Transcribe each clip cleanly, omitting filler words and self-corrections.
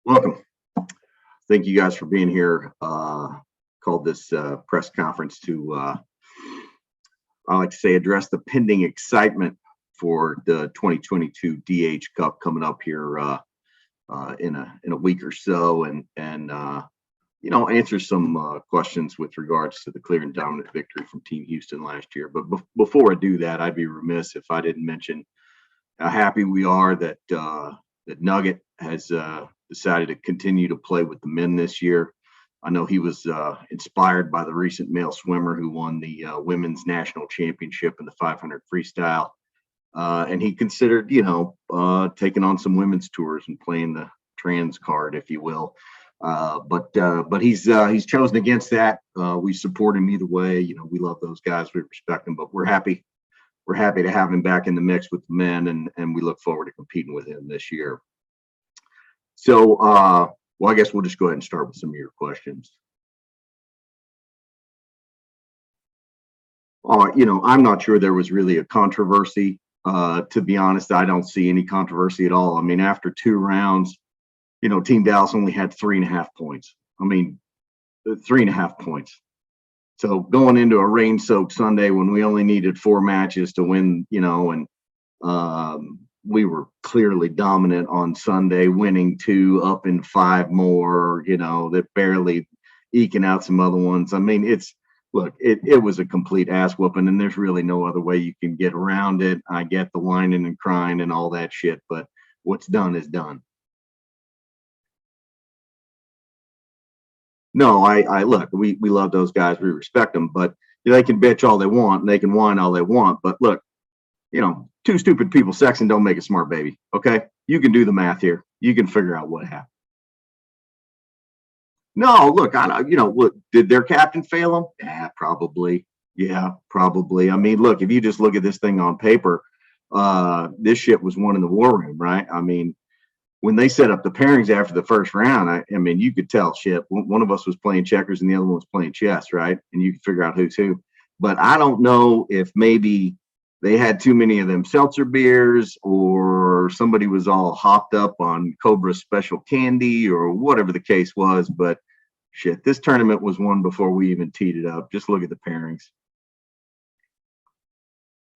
Welcome. Thank you guys for being here. Called this press conference to, I like to say, address the pending excitement for the 2022 DH Cup coming up here in a week or so, and answer some questions with regards to the clear and dominant victory from Team Houston last year. But before I do that, I'd be remiss if I didn't mention how happy we are that Nugget has decided to continue to play with the men this year. I know he was inspired by the recent male swimmer who won the women's national championship in the 500 freestyle, and he considered, taking on some women's tours and playing the trans card, if you will. But he's chosen against that. We support him either way. We love those guys. We respect them, but we're happy. We're happy to have him back in the mix with the men, and we look forward to competing with him this year. So, well, I guess we'll just go ahead and start with some of your questions. I'm not sure there was really a controversy. To be honest, I don't see any controversy at all. I mean, after two rounds, Team Dallas only had 3.5 points. I mean, 3.5 points. So going into a rain-soaked Sunday when we only needed 4 matches to win, and we were clearly dominant on Sunday, winning 2, up in 5 more, that barely eking out some other ones. I mean, it was a complete ass whooping, and there's really no other way you can get around it. I get the whining and crying and all that shit, but what's done is done. No, I look, we love those guys, we respect them, but they can bitch all they want and they can whine all they want. But look, two stupid people sexing don't make a smart baby. Okay, you can do the math here. You can figure out what happened. No, look, look, did their captain fail them? Yeah, probably. Yeah, probably. I mean, look, if you just look at this thing on paper, this shit was won in the war room, right? I mean, when they set up the pairings after the first round, I mean, you could tell shit. One of us was playing checkers and the other one was playing chess, right? And you could figure out who's who. But I don't know if maybe they had too many of them seltzer beers, or somebody was all hopped up on Cobra special candy, or whatever the case was. But shit, this tournament was won before we even teed it up. Just look at the pairings.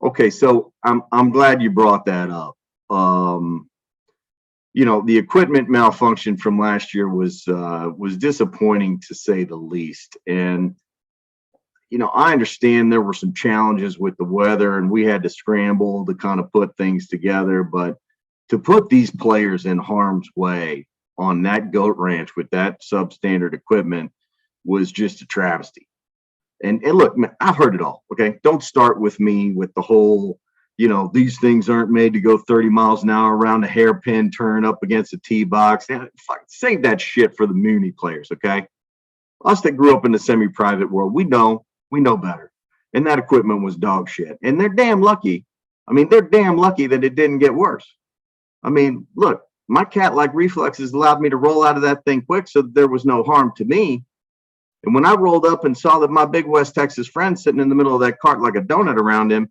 Okay, so I'm glad you brought that up. The equipment malfunction from last year was disappointing, to say the least. And I understand there were some challenges with the weather, and we had to scramble to kind of put things together. But to put these players in harm's way on that goat ranch with that substandard equipment was just a travesty. And look, man, I've heard it all. Okay, don't start with me with the whole, these things aren't made to go 30 miles an hour around a hairpin turn up against a tee box. Save that shit for the Muni players, okay? Us that grew up in the semi-private world, we know better. And that equipment was dog shit. And they're damn lucky. I mean, they're damn lucky that it didn't get worse. I mean, look, my cat-like reflexes allowed me to roll out of that thing quick, so there was no harm to me. And when I rolled up and saw that my big West Texas friend sitting in the middle of that cart like a donut around him,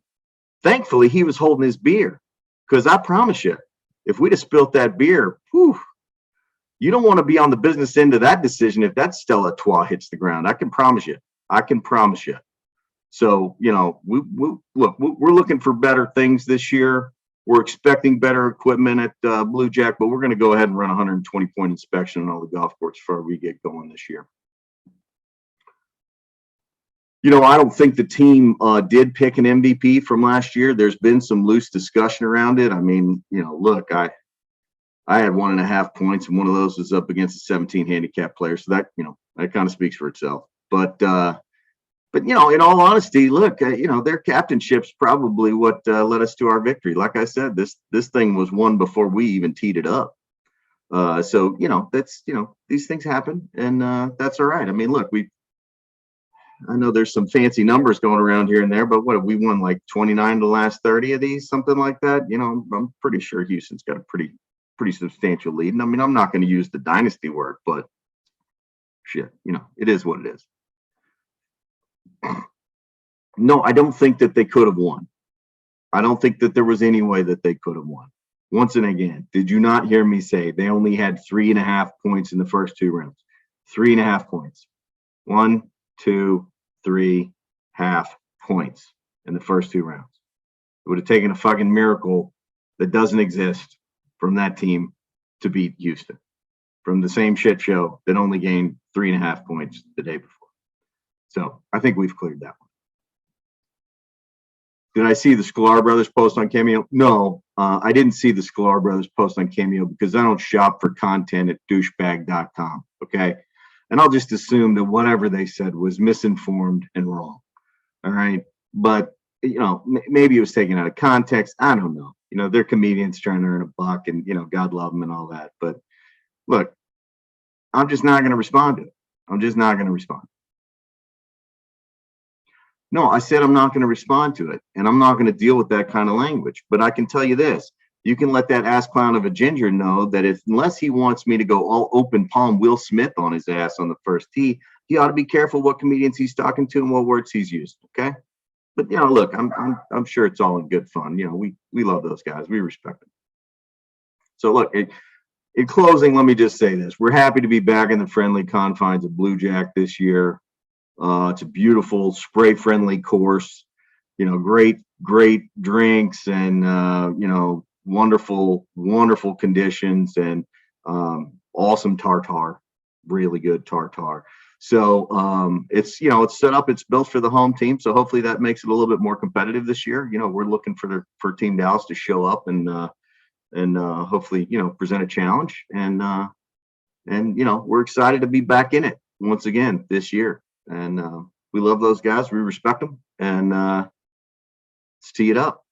thankfully he was holding his beer. Because I promise you, if we'd have spilt that beer, whew, you don't want to be on the business end of that decision if that Stella Artois hits the ground. I can promise you. So, we're looking for better things this year. We're expecting better equipment at Blue Jack, but we're going to go ahead and run a 120-point inspection on all the golf courses before we get going this year. I don't think the team did pick an MVP from last year. There's been some loose discussion around it. I mean, look, I had 1.5 points, and one of those was up against a 17 handicap player. So that, that kind of speaks for itself. But in all honesty, look, their captainship's probably what led us to our victory. Like I said, this thing was won before we even teed it up. So, that's, these things happen, and that's all right. I mean, look, I know there's some fancy numbers going around here and there, but what have we won, like 29 the last 30 of these, something like that? I'm pretty sure Houston's got a pretty substantial lead. And I mean, I'm not going to use the dynasty word, but shit, it is what it is. No, I don't think that they could have won. I don't think that there was any way that they could have won. Once and again, did you not hear me say they only had 3.5 points in the first 2 rounds? 3.5 points. 1, 2, 3 half points in the first 2 rounds. It would have taken a fucking miracle that doesn't exist from that team to beat Houston, from the same shit show that only gained 3.5 points the day before. So I think we've cleared that one. Did I see the Sklar Brothers post on Cameo? No, I didn't see the Sklar Brothers post on Cameo because I don't shop for content at douchebag.com. Okay. And I'll just assume that whatever they said was misinformed and wrong. All right. But, maybe it was taken out of context. I don't know. They're comedians trying to earn a buck and, God love them and all that. But look, I'm just not going to respond to it. I'm just not going to respond. No, I said I'm not going to respond to it, and I'm not going to deal with that kind of language. But I can tell you this: you can let that ass clown of a ginger know that unless he wants me to go all open palm Will Smith on his ass on the first tee, he ought to be careful what comedians he's talking to and what words he's used. Okay, but look, I'm sure it's all in good fun. We love those guys, we respect them. So look, in closing, let me just say this: we're happy to be back in the friendly confines of Blue Jack this year. It's a beautiful spray-friendly course, great drinks and, wonderful conditions and awesome tartar, really good tartar. So it's set up, it's built for the home team. So hopefully that makes it a little bit more competitive this year. We're looking for Team Dallas to show up and hopefully, present a challenge. And we're excited to be back in it once again this year. And we love those guys. We respect them. And let's tee it up.